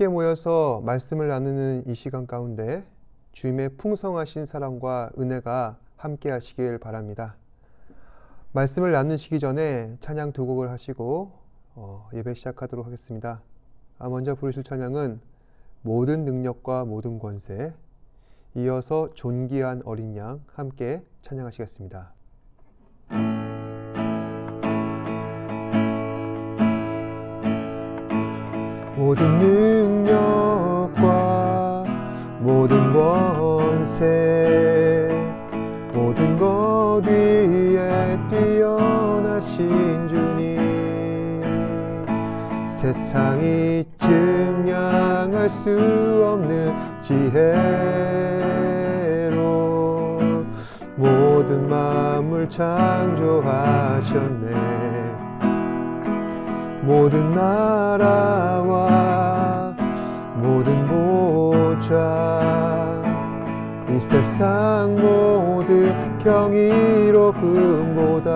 함께 모여서 말씀을 나누는 이 시간 가운데 주님의 풍성하신 사랑과 은혜가 함께 하시길 바랍니다. 말씀을 나누시기 전에 찬양 두 곡을 하시고 예배 시작하도록 하겠습니다. 먼저 부르실 찬양은 모든 능력과 모든 권세, 이어서 존귀한 어린 양 함께 찬양하시겠습니다. 모든 능력과 모든 권세, 모든 것 위에 뛰어나신 주님, 세상이 증량할 수 없는 지혜로 모든 만물 창조하셨네. 모든 나라와 모든 보좌, 이 세상 모든 경이로움보다,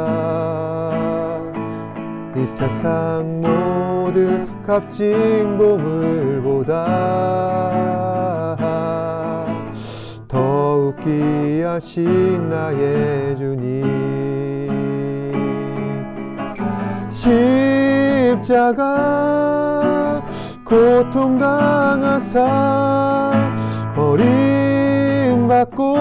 이 세상 모든 값진 보물보다 더욱 귀하신 나의 주님, 십자가 고통당하사 버림받고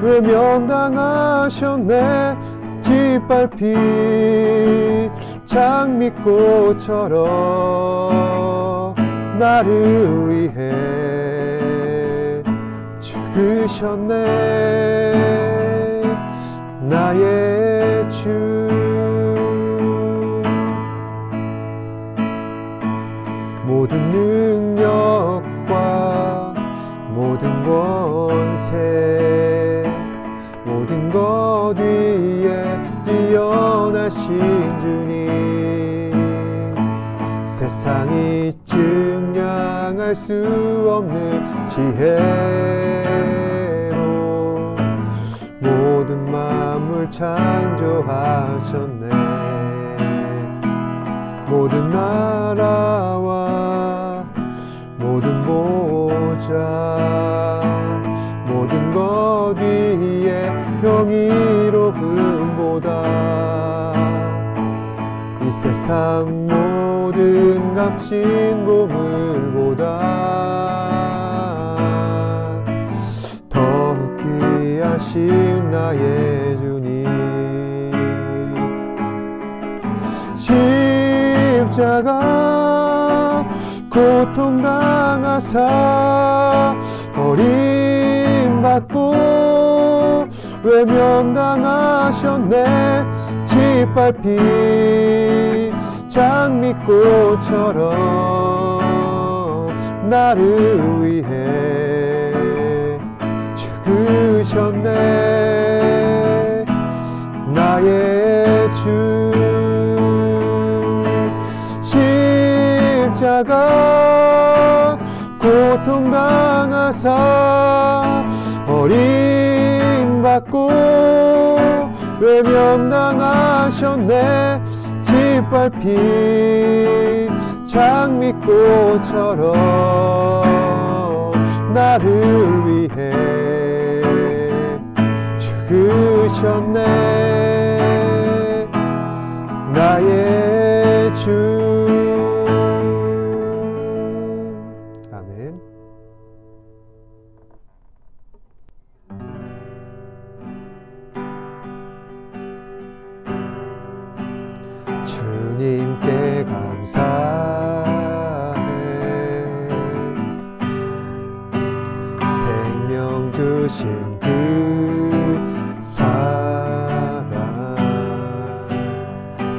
외면당하셨네. 짓밟힌 장미꽃처럼 나를 위해 죽으셨네. 나의 주, 모든 능력과 모든 권세, 모든 것 위에 뛰어나신 주님, 세상이 증량할 수 없는 지혜로 모든 만물 창조하셨네. 모든 나라와 모든 보좌, 모든 것 위에 경이로움보다, 이 세상 모든 값진 보물보다 더욱 귀하신 나의 주님, 십자가 고통당하사 버림받고 외면당하셨네. 짓밟힌 장미꽃처럼 나를 위해 죽으셨네. 나의 주, 십자가 고통당하사 버림받고 외면당하셨네. 짓밟힌 장미꽃처럼 나를 위해 죽으셨네. 나의 주. 아멘. 주님께 감사해. 생명 주신 그 사랑,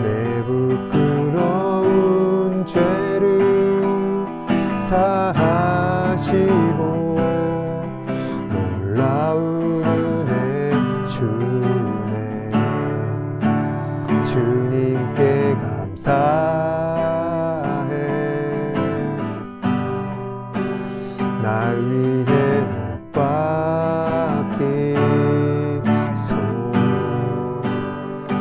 내 부끄러운 죄를 사하시고 놀라운 은혜 주네. 주님께 감사해. 날 위해 못 박히소.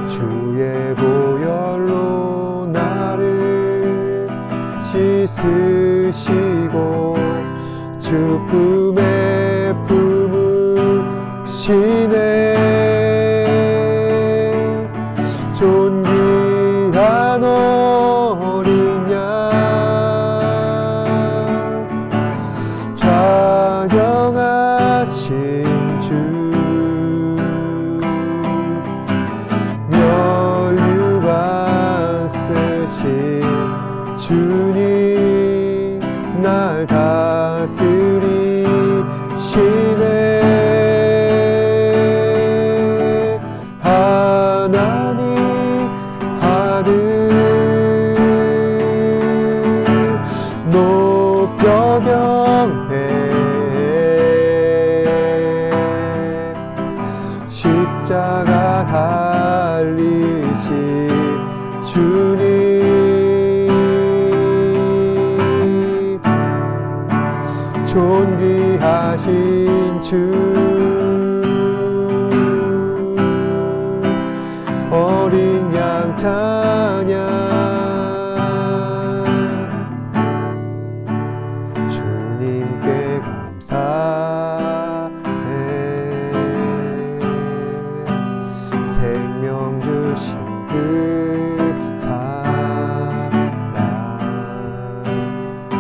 주의 보혈로 나를 씻으시고 주품에 품으시네. 존귀한 어린 양 좌정하신 주 면류관 쓰신 주님 날 다스리시네. 하나님 아들 높여 경배해. 십자가 달리신 주님 존귀하신 주 어린 양 찬양. 주님께 감사해. 생명 주신 그 사랑 내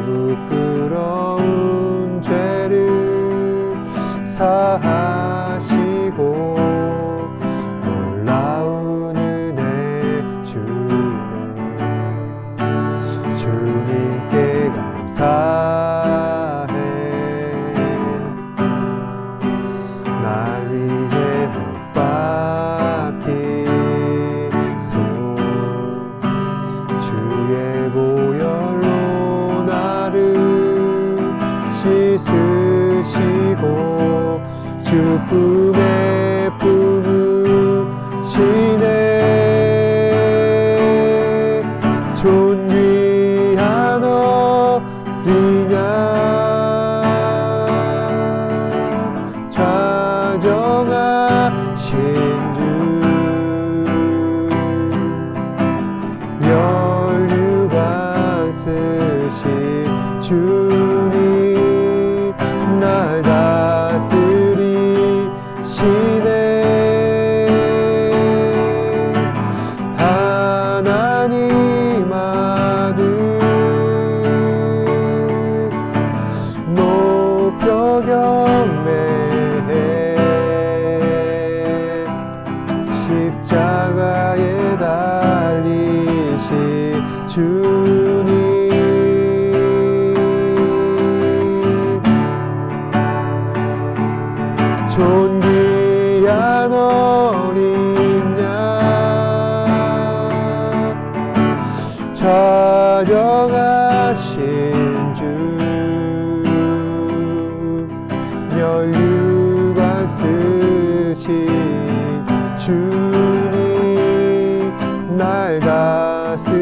부끄러운 죄를 사하시고 놀라운 은혜 주네. 주님께 감사해. 날 위해 못 박히소. 주의 보혈로 나를 씻으시고 주품에 품으시네. 존귀한 어린 양 좌정하신 주 면류관 쓰신 주님 날 다스리시네. 하나님 아들 높여 경배해. 십자가에 달리신 주님 존귀한 어린 양 좌정하신 주 면류관 쓰신 주님 날 다스리시네.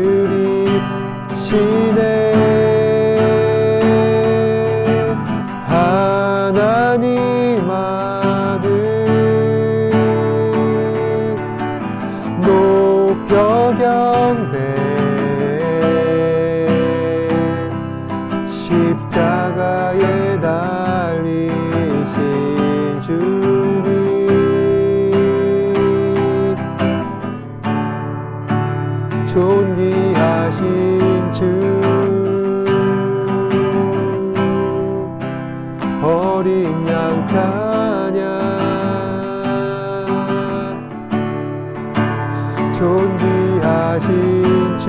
하나님 아들 높여 경배해. 십자가에 달리신 주님 존귀하신 주 어린 양 찬양. 존귀하신 주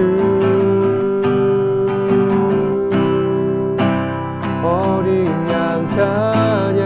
어린 양 찬양.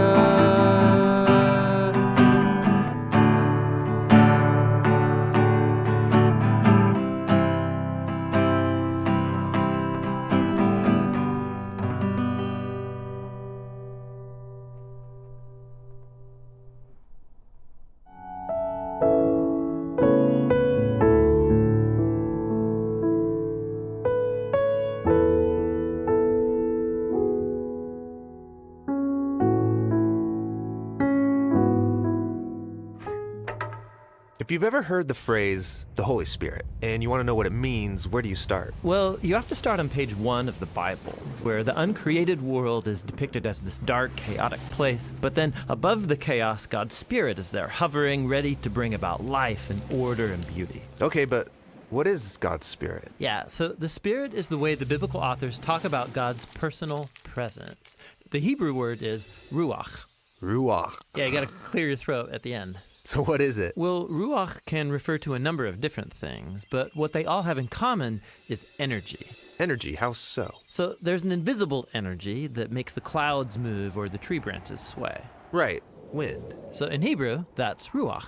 If you've ever heard the phrase, the Holy Spirit, and you want to know what it means, where do you start? Well, you have to start on page 1 of the Bible, where the uncreated world is depicted as this dark, chaotic place, but then above the chaos, God's Spirit is there, hovering, ready to bring about life and order and beauty. Okay, but what is God's Spirit? Yeah, so the Spirit is the way the biblical authors talk about God's personal presence. The Hebrew word is ruach. Ruach. Yeah, you gotta clear your throat at the end. So what is it? Well, ruach can refer to a number of different things, but what they all have in common is energy. Energy, how so? So there's an invisible energy that makes the clouds move or the tree branches sway. Right, wind. So in Hebrew, that's ruach.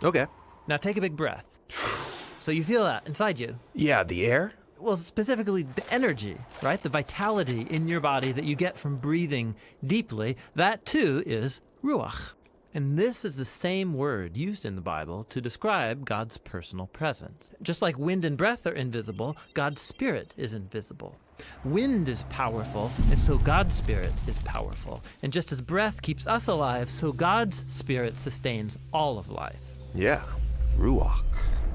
Okay. Now take a big breath. So you feel that inside you. Yeah, the air? Well, specifically the energy, right? The vitality in your body that you get from breathing deeply, that too is ruach. And this is the same word used in the Bible to describe God's personal presence. Just like wind and breath are invisible, God's Spirit is invisible. Wind is powerful, and so God's Spirit is powerful. And just as breath keeps us alive, so God's Spirit sustains all of life. Yeah, ruach.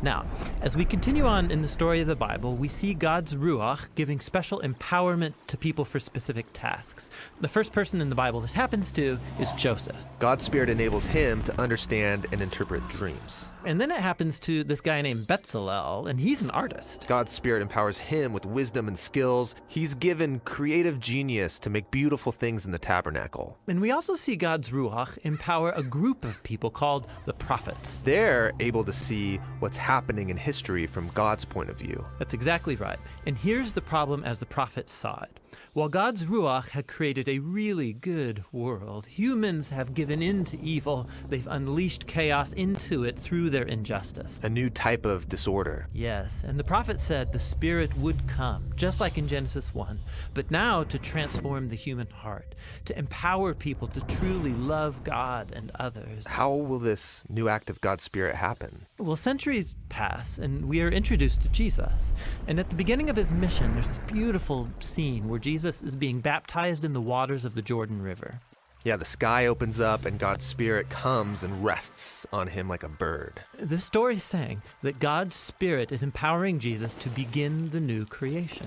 Now, as we continue on in the story of the Bible, we see God's Ruach giving special empowerment to people for specific tasks. The first person in the Bible this happens to is Joseph. God's Spirit enables him to understand and interpret dreams. And then it happens to this guy named Bezalel, and he's an artist. God's Spirit empowers him with wisdom and skills. He's given creative genius to make beautiful things in the tabernacle. And we also see God's Ruach empower a group of people called the prophets. They're able to see what's happening in history from God's point of view. That's exactly right. And here's the problem as the prophets saw it. While God's Ruach had created a really good world, humans have given in to evil. They've unleashed chaos into it through their injustice. A new type of disorder. Yes, and the prophet said the Spirit would come, just like in Genesis 1, but now to transform the human heart, to empower people to truly love God and others. How will this new act of God's Spirit happen? Well, centuries pass, and we are introduced to Jesus. And at the beginning of his mission, there's this beautiful scene where Jesus is being baptized in the waters of the Jordan River. Yeah, the sky opens up and God's Spirit comes and rests on him like a bird. This story is saying that God's Spirit is empowering Jesus to begin the new creation.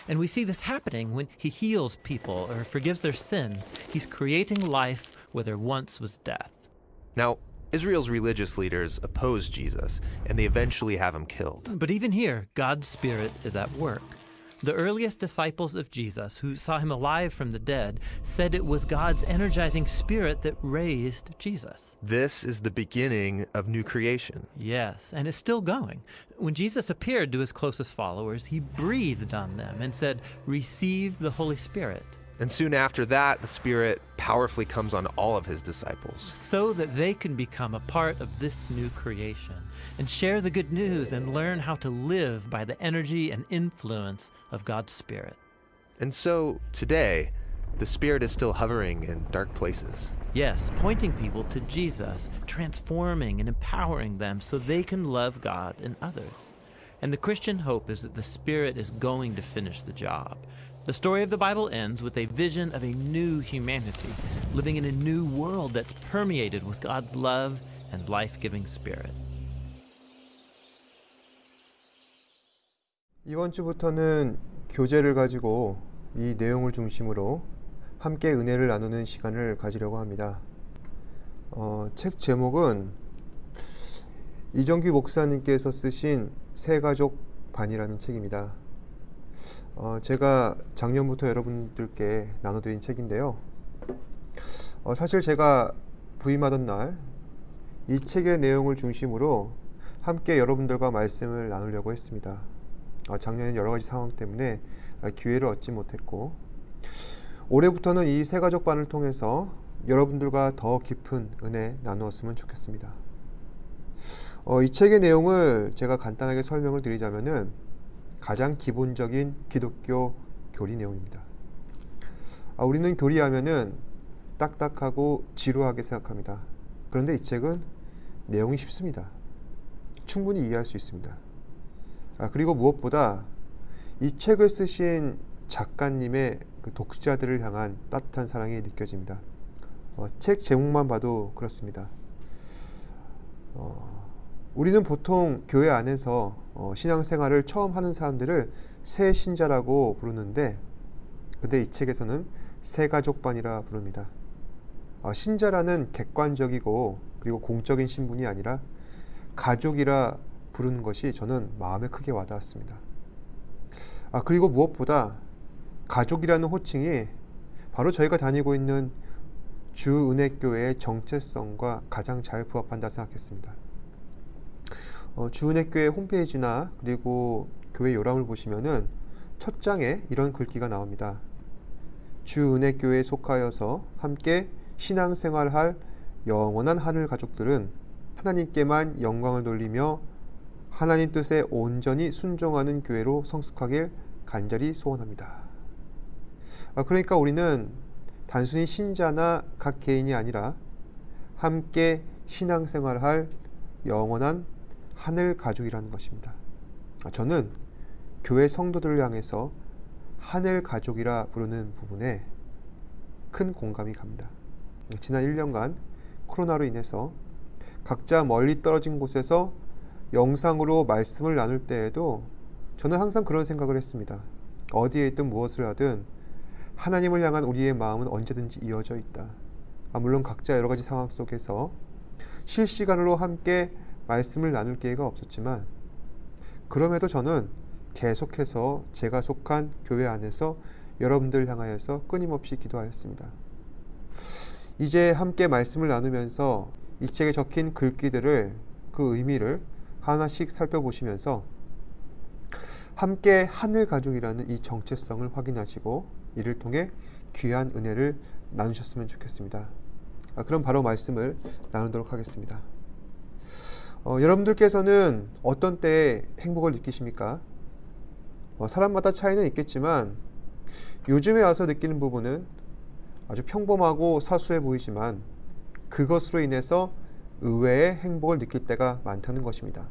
And we see this happening when he heals people or forgives their sins. He's creating life where there once was death. Now, Israel's religious leaders oppose Jesus, and they eventually have him killed. But even here, God's Spirit is at work. The earliest disciples of Jesus, who saw him alive from the dead, said it was God's energizing Spirit that raised Jesus. This is the beginning of new creation. Yes, and it's still going. When Jesus appeared to his closest followers, he breathed on them and said, "Receive the Holy Spirit." And soon after that, the Spirit powerfully comes on all of his disciples. So that they can become a part of this new creation and share the good news and learn how to live by the energy and influence of God's Spirit. And so, today, the Spirit is still hovering in dark places. Yes, pointing people to Jesus, transforming and empowering them so they can love God and others. And the Christian hope is that the Spirit is going to finish the job. The story of the Bible ends with a vision of a new humanity, living in a new world that's permeated with God's love and life-giving Spirit. 이번 주부터는 교재를 가지고 이 내용을 중심으로 함께 은혜를 나누는 시간을 가지려고 합니다. 책 제목은 이정규 목사님께서 쓰신 새가족 반이라는 책입니다. 제가 작년부터 여러분들께 나눠드린 책인데요. 사실 제가 부임하던 날 이 책의 내용을 중심으로 함께 여러분들과 말씀을 나누려고 했습니다. 작년엔 여러 가지 상황 때문에 기회를 얻지 못했고, 올해부터는 이 새가족반을 통해서 여러분들과 더 깊은 은혜 나누었으면 좋겠습니다. 이 책의 내용을 제가 간단하게 설명을 드리자면은 가장 기본적인 기독교 교리 내용입니다. 우리는 교리하면은 딱딱하고 지루하게 생각합니다. 그런데 이 책은 내용이 쉽습니다. 충분히 이해할 수 있습니다. 그리고 무엇보다 이 책을 쓰신 작가님의 그 독자들을 향한 따뜻한 사랑이 느껴집니다. 책 제목만 봐도 그렇습니다. 우리는 보통 교회 안에서 신앙생활을 처음 하는 사람들을 새 신자라고 부르는데, 근데 이 책에서는 새가족반이라 부릅니다. 신자라는 객관적이고 그리고 공적인 신분이 아니라 가족이라 부르는 것이 저는 마음에 크게 와닿았습니다. 그리고 무엇보다 가족이라는 호칭이 바로 저희가 다니고 있는 주은혜교회의 정체성과 가장 잘 부합한다 생각했습니다. 주은혜교회 홈페이지나 그리고 교회 요람을 보시면은 첫 장에 이런 글귀가 나옵니다. 주은혜교회에 속하여서 함께 신앙생활할 영원한 하늘 가족들은 하나님께만 영광을 돌리며 하나님 뜻에 온전히 순종하는 교회로 성숙하길 간절히 소원합니다. 그러니까 우리는 단순히 신자나 각 개인이 아니라 함께 신앙생활할 영원한 하늘 가족이라는 것입니다. 저는 교회 성도들을 향해서 하늘 가족이라 부르는 부분에 큰 공감이 갑니다. 지난 1년간 코로나로 인해서 각자 멀리 떨어진 곳에서 영상으로 말씀을 나눌 때에도 저는 항상 그런 생각을 했습니다. 어디에 있든 무엇을 하든 하나님을 향한 우리의 마음은 언제든지 이어져 있다. 물론 각자 여러 가지 상황 속에서 실시간으로 함께 말씀을 나눌 기회가 없었지만, 그럼에도 저는 계속해서 제가 속한 교회 안에서 여러분들 향하여서 끊임없이 기도하였습니다. 이제 함께 말씀을 나누면서 이 책에 적힌 글귀들을, 그 의미를 하나씩 살펴보시면서 함께 하늘 가족이라는 이 정체성을 확인하시고 이를 통해 귀한 은혜를 나누셨으면 좋겠습니다. 그럼 바로 말씀을 나누도록 하겠습니다. 여러분들께서는 어떤 때에 행복을 느끼십니까? 사람마다 차이는 있겠지만 요즘에 와서 느끼는 부분은 아주 평범하고 사소해 보이지만 그것으로 인해서 의외의 행복을 느낄 때가 많다는 것입니다.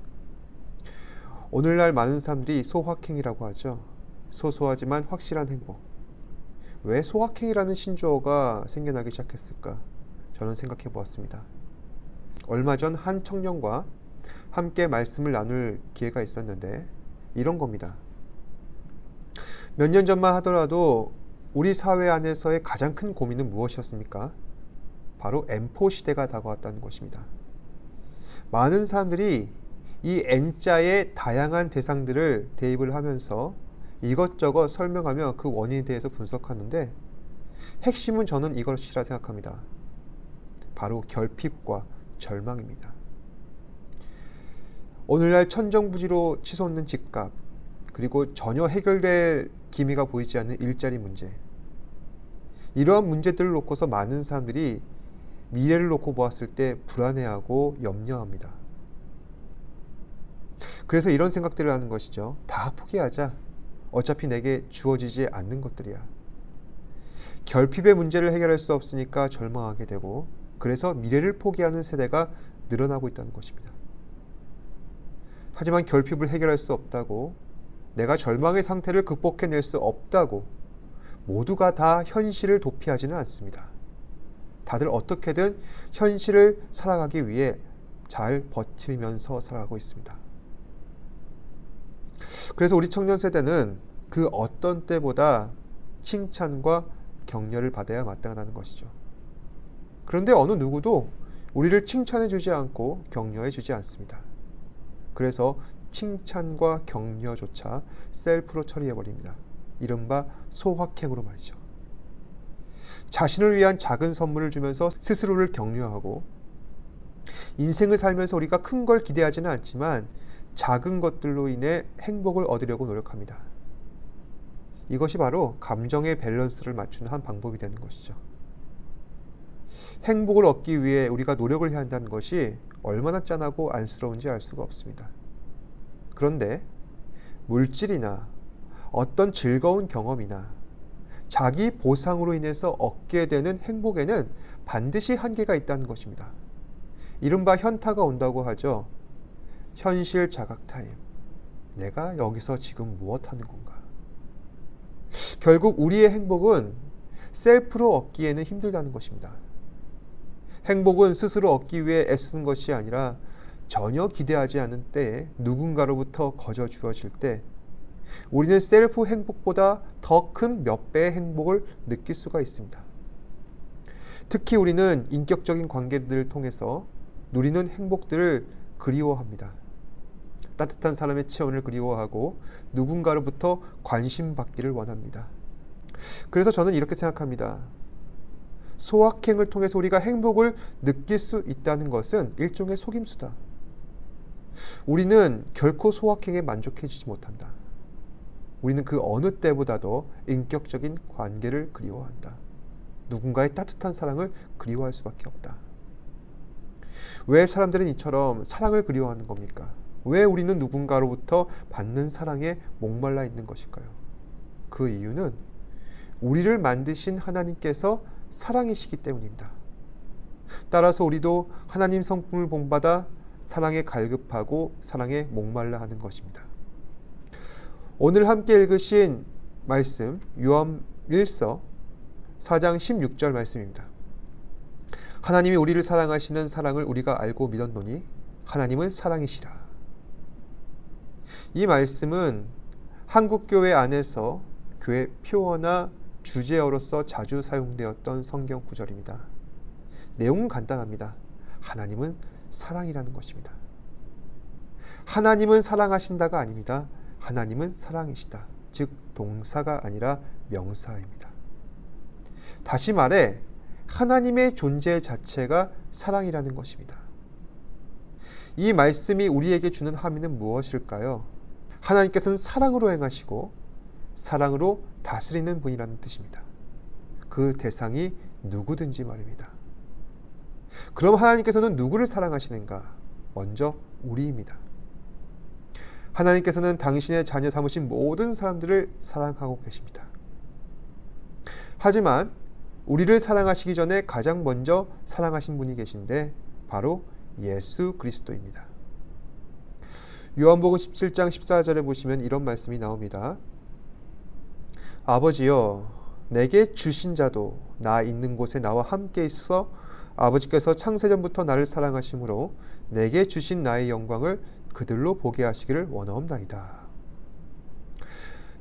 오늘날 많은 사람들이 소확행이라고 하죠. 소소하지만 확실한 행복. 왜 소확행이라는 신조어가 생겨나기 시작했을까? 저는 생각해 보았습니다. 얼마 전 한 청년과 함께 말씀을 나눌 기회가 있었는데 이런 겁니다. 몇 년 전만 하더라도 우리 사회 안에서의 가장 큰 고민은 무엇이었습니까? 바로 M4 시대가 다가왔다는 것입니다. 많은 사람들이 이 N자의 다양한 대상들을 대입을 하면서 이것저것 설명하며 그 원인에 대해서 분석하는데, 핵심은 저는 이것이라 생각합니다. 바로 결핍과 절망입니다. 오늘날 천정부지로 치솟는 집값, 그리고 전혀 해결될 기미가 보이지 않는 일자리 문제, 이러한 문제들을 놓고서 많은 사람들이 미래를 놓고 보았을 때 불안해하고 염려합니다. 그래서 이런 생각들을 하는 것이죠. 다 포기하자. 어차피 내게 주어지지 않는 것들이야. 결핍의 문제를 해결할 수 없으니까 절망하게 되고, 그래서 미래를 포기하는 세대가 늘어나고 있다는 것입니다. 하지만 결핍을 해결할 수 없다고, 내가 절망의 상태를 극복해낼 수 없다고 모두가 다 현실을 도피하지는 않습니다. 다들 어떻게든 현실을 살아가기 위해 잘 버티면서 살아가고 있습니다. 그래서 우리 청년 세대는 그 어떤 때보다 칭찬과 격려를 받아야 마땅하다는 것이죠. 그런데 어느 누구도 우리를 칭찬해 주지 않고 격려해 주지 않습니다. 그래서 칭찬과 격려조차 셀프로 처리해 버립니다. 이른바 소확행으로 말이죠. 자신을 위한 작은 선물을 주면서 스스로를 격려하고, 인생을 살면서 우리가 큰 걸 기대하지는 않지만 작은 것들로 인해 행복을 얻으려고 노력합니다. 이것이 바로 감정의 밸런스를 맞추는 한 방법이 되는 것이죠. 행복을 얻기 위해 우리가 노력을 해야 한다는 것이 얼마나 짠하고 안쓰러운지 알 수가 없습니다. 그런데 물질이나 어떤 즐거운 경험이나 자기 보상으로 인해서 얻게 되는 행복에는 반드시 한계가 있다는 것입니다. 이른바 현타가 온다고 하죠. 현실 자각 타임. 내가 여기서 지금 무엇 하는 건가? 결국 우리의 행복은 셀프로 얻기에는 힘들다는 것입니다. 행복은 스스로 얻기 위해 애쓰는 것이 아니라 전혀 기대하지 않은 때에 누군가로부터 거저 주어질 때 우리는 셀프 행복보다 더 큰 몇 배의 행복을 느낄 수가 있습니다. 특히 우리는 인격적인 관계들을 통해서 누리는 행복들을 그리워합니다. 따뜻한 사람의 체온을 그리워하고 누군가로부터 관심받기를 원합니다. 그래서 저는 이렇게 생각합니다. 소확행을 통해서 우리가 행복을 느낄 수 있다는 것은 일종의 속임수다. 우리는 결코 소확행에 만족해지지 못한다. 우리는 그 어느 때보다도 인격적인 관계를 그리워한다. 누군가의 따뜻한 사랑을 그리워할 수밖에 없다. 왜 사람들은 이처럼 사랑을 그리워하는 겁니까? 왜 우리는 누군가로부터 받는 사랑에 목말라 있는 것일까요? 그 이유는 우리를 만드신 하나님께서 사랑이시기 때문입니다. 따라서 우리도 하나님 성품을 본받아 사랑에 갈급하고 사랑에 목말라 하는 것입니다. 오늘 함께 읽으신 말씀 요한 1서 4장 16절 말씀입니다. 하나님이 우리를 사랑하시는 사랑을 우리가 알고 믿었노니 하나님은 사랑이시라. 이 말씀은 한국교회 안에서 교회 표어나 주제어로서 자주 사용되었던 성경 구절입니다. 내용은 간단합니다. 하나님은 사랑이라는 것입니다. 하나님은 사랑하신다가 아닙니다. 하나님은 사랑이시다. 즉 동사가 아니라 명사입니다. 다시 말해 하나님의 존재 자체가 사랑이라는 것입니다. 이 말씀이 우리에게 주는 함의는 무엇일까요? 하나님께서는 사랑으로 행하시고 사랑으로 다스리는 분이라는 뜻입니다. 그 대상이 누구든지 말입니다. 그럼 하나님께서는 누구를 사랑하시는가? 먼저 우리입니다. 하나님께서는 당신의 자녀 삼으신 모든 사람들을 사랑하고 계십니다. 하지만 우리를 사랑하시기 전에 가장 먼저 사랑하신 분이 계신데 바로 예수 그리스도입니다. 요한복음 17장 14절에 보시면 이런 말씀이 나옵니다. 아버지여 내게 주신 자도 나 있는 곳에 나와 함께 있어 아버지께서 창세전부터 나를 사랑하심으로 내게 주신 나의 영광을 그들로 보게 하시기를 원하옵나이다.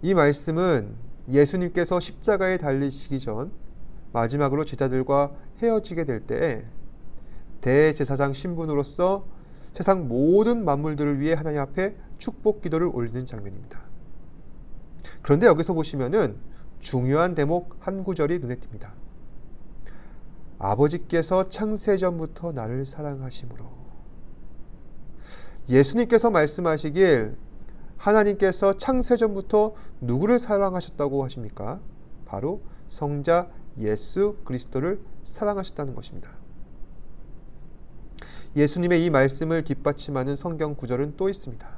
이 말씀은 예수님께서 십자가에 달리시기 전 마지막으로 제자들과 헤어지게 될 때에 대제사장 신분으로서 세상 모든 만물들을 위해 하나님 앞에 축복 기도를 올리는 장면입니다. 그런데 여기서 보시면은 중요한 대목 한 구절이 눈에 띕니다. 아버지께서 창세전부터 나를 사랑하심으로. 예수님께서 말씀하시길 하나님께서 창세전부터 누구를 사랑하셨다고 하십니까? 바로 성자 예수 그리스도를 사랑하셨다는 것입니다. 예수님의 이 말씀을 뒷받침하는 성경 구절은 또 있습니다.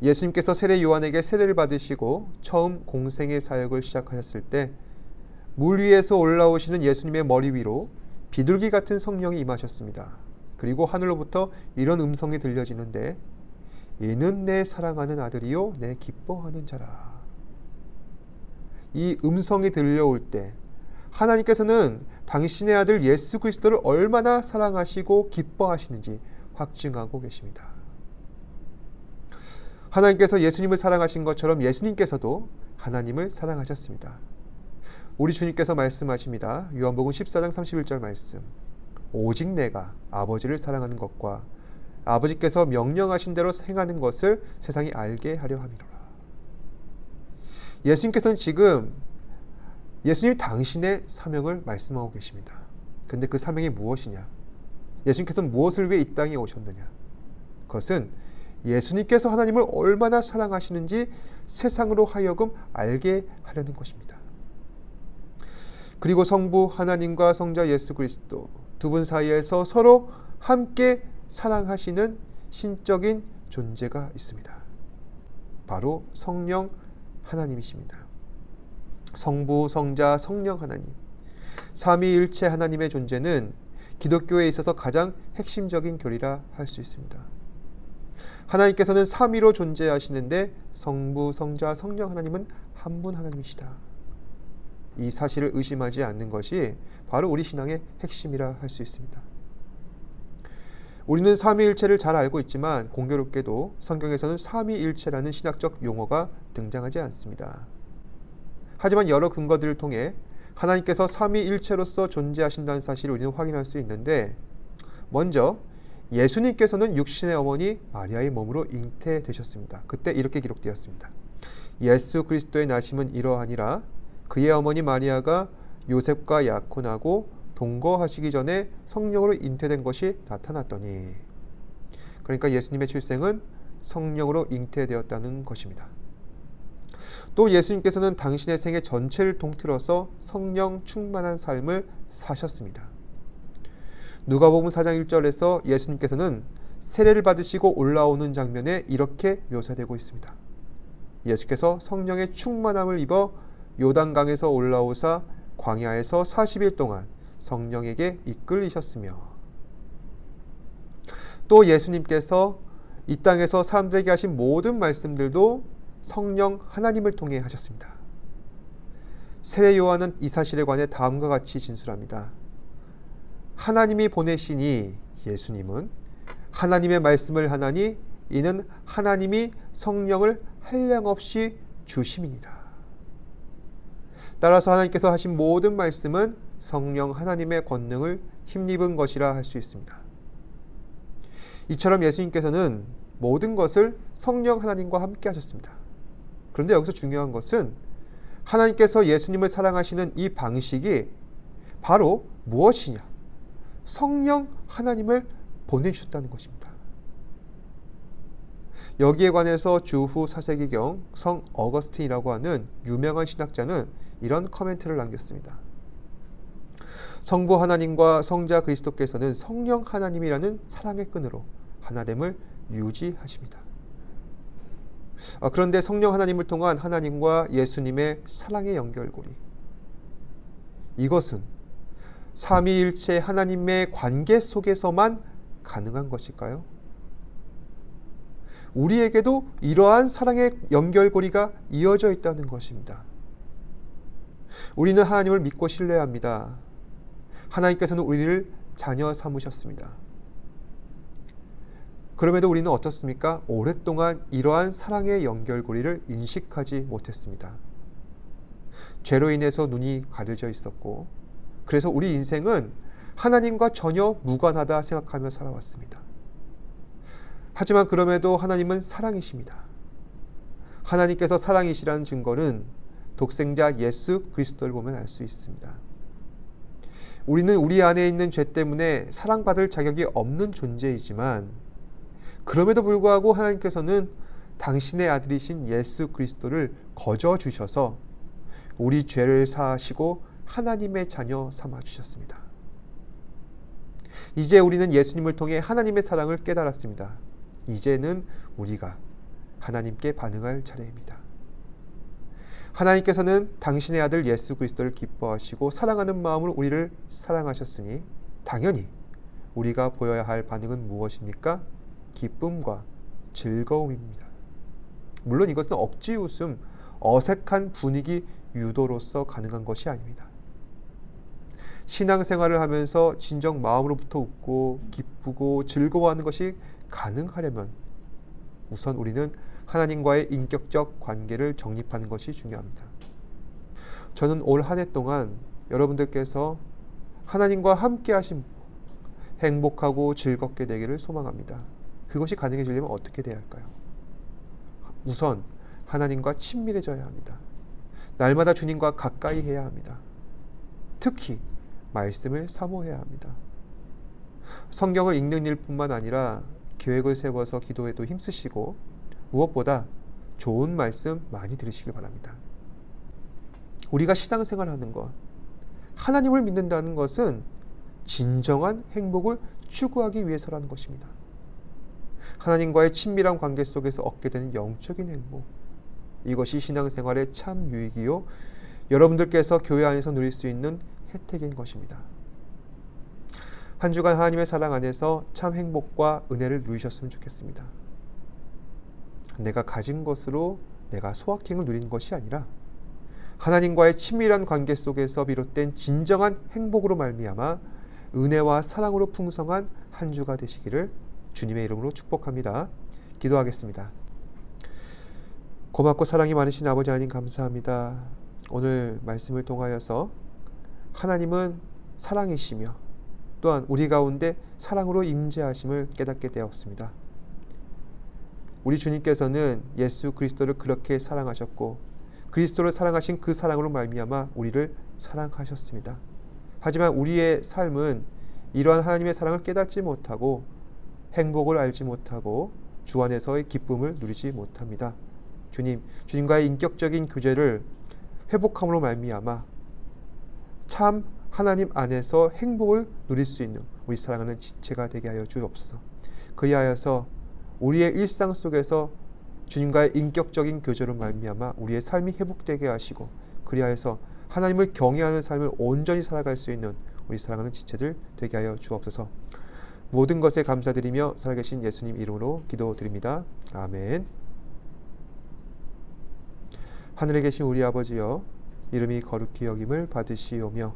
예수님께서 세례 요한에게 세례를 받으시고 처음 공생의 사역을 시작하셨을 때 물 위에서 올라오시는 예수님의 머리 위로 비둘기 같은 성령이 임하셨습니다. 그리고 하늘로부터 이런 음성이 들려지는데 이는 내 사랑하는 아들이요 내 기뻐하는 자라. 이 음성이 들려올 때 하나님께서는 당신의 아들 예수 그리스도를 얼마나 사랑하시고 기뻐하시는지 확증하고 계십니다. 하나님께서 예수님을 사랑하신 것처럼 예수님께서도 하나님을 사랑하셨습니다. 우리 주님께서 말씀하십니다. 요한복음 14장 31절 말씀. 오직 내가 아버지를 사랑하는 것과 아버지께서 명령하신 대로 행하는 것을 세상이 알게 하려 함이로라. 예수님께서는 지금 예수님 당신의 사명을 말씀하고 계십니다. 근데 그 사명이 무엇이냐? 예수님께서는 무엇을 위해 이 땅에 오셨느냐? 그것은 예수님께서 하나님을 얼마나 사랑하시는지 세상으로 하여금 알게 하려는 것입니다. 그리고 성부 하나님과 성자 예수 그리스도 두 분 사이에서 서로 함께 사랑하시는 신적인 존재가 있습니다. 바로 성령 하나님이십니다. 성부, 성자, 성령 하나님, 삼위일체 하나님의 존재는 기독교에 있어서 가장 핵심적인 교리라 할 수 있습니다. 하나님께서는 삼위로 존재하시는데 성부, 성자, 성령 하나님은 한 분 하나님이시다. 이 사실을 의심하지 않는 것이 바로 우리 신앙의 핵심이라 할 수 있습니다. 우리는 삼위일체를 잘 알고 있지만 공교롭게도 성경에서는 삼위일체라는 신학적 용어가 등장하지 않습니다. 하지만 여러 근거들을 통해 하나님께서 삼위일체로서 존재하신다는 사실을 우리는 확인할 수 있는데, 먼저 예수님께서는 육신의 어머니 마리아의 몸으로 잉태되셨습니다. 그때 이렇게 기록되었습니다. 예수 그리스도의 나심은 이러하니라. 그의 어머니 마리아가 요셉과 약혼하고 동거하시기 전에 성령으로 잉태된 것이 나타났더니. 그러니까 예수님의 출생은 성령으로 잉태되었다는 것입니다. 또 예수님께서는 당신의 생애 전체를 통틀어서 성령 충만한 삶을 사셨습니다. 누가복음 4장 1절에서 예수님께서는 세례를 받으시고 올라오는 장면에 이렇게 묘사되고 있습니다. 예수께서 성령의 충만함을 입어 요단강에서 올라오사 광야에서 40일 동안 성령에게 이끌리셨으며, 또 예수님께서 이 땅에서 사람들에게 하신 모든 말씀들도 성령 하나님을 통해 하셨습니다. 세례 요한은 이 사실에 관해 다음과 같이 진술합니다. 하나님이 보내시니 예수님은 하나님의 말씀을 하나니 이는 하나님이 성령을 한량없이 주심이니라. 따라서 하나님께서 하신 모든 말씀은 성령 하나님의 권능을 힘입은 것이라 할 수 있습니다. 이처럼 예수님께서는 모든 것을 성령 하나님과 함께 하셨습니다. 그런데 여기서 중요한 것은 하나님께서 예수님을 사랑하시는 이 방식이 바로 무엇이냐? 성령 하나님을 보내주셨다는 것입니다. 여기에 관해서 주후 4세기경 성 어거스틴이라고 하는 유명한 신학자는 이런 코멘트를 남겼습니다. 성부 하나님과 성자 그리스도께서는 성령 하나님이라는 사랑의 끈으로 하나됨을 유지하십니다. 그런데 성령 하나님을 통한 하나님과 예수님의 사랑의 연결고리, 이것은 삼위일체 하나님의 관계 속에서만 가능한 것일까요? 우리에게도 이러한 사랑의 연결고리가 이어져 있다는 것입니다. 우리는 하나님을 믿고 신뢰합니다. 하나님께서는 우리를 자녀 삼으셨습니다. 그럼에도 우리는 어떻습니까? 오랫동안 이러한 사랑의 연결고리를 인식하지 못했습니다. 죄로 인해서 눈이 가려져 있었고, 그래서 우리 인생은 하나님과 전혀 무관하다 생각하며 살아왔습니다. 하지만 그럼에도 하나님은 사랑이십니다. 하나님께서 사랑이시라는 증거는 독생자 예수 그리스도를 보면 알 수 있습니다. 우리는 우리 안에 있는 죄 때문에 사랑받을 자격이 없는 존재이지만, 그럼에도 불구하고 하나님께서는 당신의 아들이신 예수 그리스도를 거저 주셔서 우리 죄를 사하시고 하나님의 자녀 삼아 주셨습니다. 이제 우리는 예수님을 통해 하나님의 사랑을 깨달았습니다. 이제는 우리가 하나님께 반응할 차례입니다. 하나님께서는 당신의 아들 예수 그리스도를 기뻐하시고 사랑하는 마음으로 우리를 사랑하셨으니 당연히 우리가 보여야 할 반응은 무엇입니까? 기쁨과 즐거움입니다. 물론 이것은 억지 웃음, 어색한 분위기 유도로서 가능한 것이 아닙니다. 신앙생활을 하면서 진정 마음으로부터 웃고 기쁘고 즐거워하는 것이 가능하려면 우선 우리는 하나님과의 인격적 관계를 정립하는 것이 중요합니다. 저는 올 한 해 동안 여러분들께서 하나님과 함께 하신 행복하고 즐겁게 되기를 소망합니다. 그것이 가능해지려면 어떻게 돼야 할까요? 우선 하나님과 친밀해져야 합니다. 날마다 주님과 가까이 해야 합니다. 특히 말씀을 사모해야 합니다. 성경을 읽는 일뿐만 아니라 계획을 세워서 기도에도 힘쓰시고, 무엇보다 좋은 말씀 많이 들으시기 바랍니다. 우리가 신앙생활하는 것, 하나님을 믿는다는 것은 진정한 행복을 추구하기 위해서라는 것입니다. 하나님과의 친밀한 관계 속에서 얻게 되는 영적인 행복, 이것이 신앙생활의 참 유익이요, 여러분들께서 교회 안에서 누릴 수 있는 혜택인 것입니다. 한 주간 하나님의 사랑 안에서 참 행복과 은혜를 누리셨으면 좋겠습니다. 내가 가진 것으로 내가 소확행을 누리는 것이 아니라 하나님과의 친밀한 관계 속에서 비롯된 진정한 행복으로 말미암아 은혜와 사랑으로 풍성한 한 주가 되시기를 주님의 이름으로 축복합니다. 기도하겠습니다. 고맙고 사랑이 많으신 아버지 하나님 감사합니다. 오늘 말씀을 통하여서 하나님은 사랑이시며 또한 우리 가운데 사랑으로 임재하심을 깨닫게 되었습니다. 우리 주님께서는 예수 그리스도를 그렇게 사랑하셨고 그리스도를 사랑하신 그 사랑으로 말미암아 우리를 사랑하셨습니다. 하지만 우리의 삶은 이러한 하나님의 사랑을 깨닫지 못하고 행복을 알지 못하고 주 안에서의 기쁨을 누리지 못합니다. 주님과의 인격적인 교제를 회복함으로 말미암아 참 하나님 안에서 행복을 누릴 수 있는 우리 사랑하는 지체가 되게 하여 주옵소서. 그리하여서 우리의 일상 속에서 주님과의 인격적인 교제로 말미암아 우리의 삶이 회복되게 하시고 그리하여서 하나님을 경외하는 삶을 온전히 살아갈 수 있는 우리 사랑하는 지체들 되게 하여 주옵소서. 모든 것에 감사드리며 살아계신 예수님 이름으로 기도드립니다. 아멘. 하늘에 계신 우리 아버지여, 이름이 거룩히 여김을 받으시오며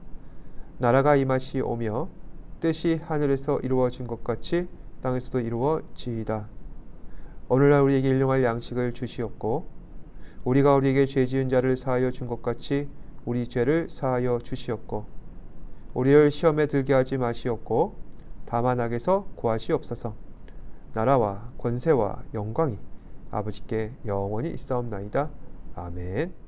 나라가 임하시오며 뜻이 하늘에서 이루어진 것 같이 땅에서도 이루어지이다. 오늘날 우리에게 일용할 양식을 주시옵고 우리가 우리에게 죄 지은 자를 사하여 준 것 같이 우리 죄를 사하여 주시옵고 우리를 시험에 들게 하지 마시옵고 다만 악에서 구하시옵소서. 나라와 권세와 영광이 아버지께 영원히 있사옵나이다. 아멘.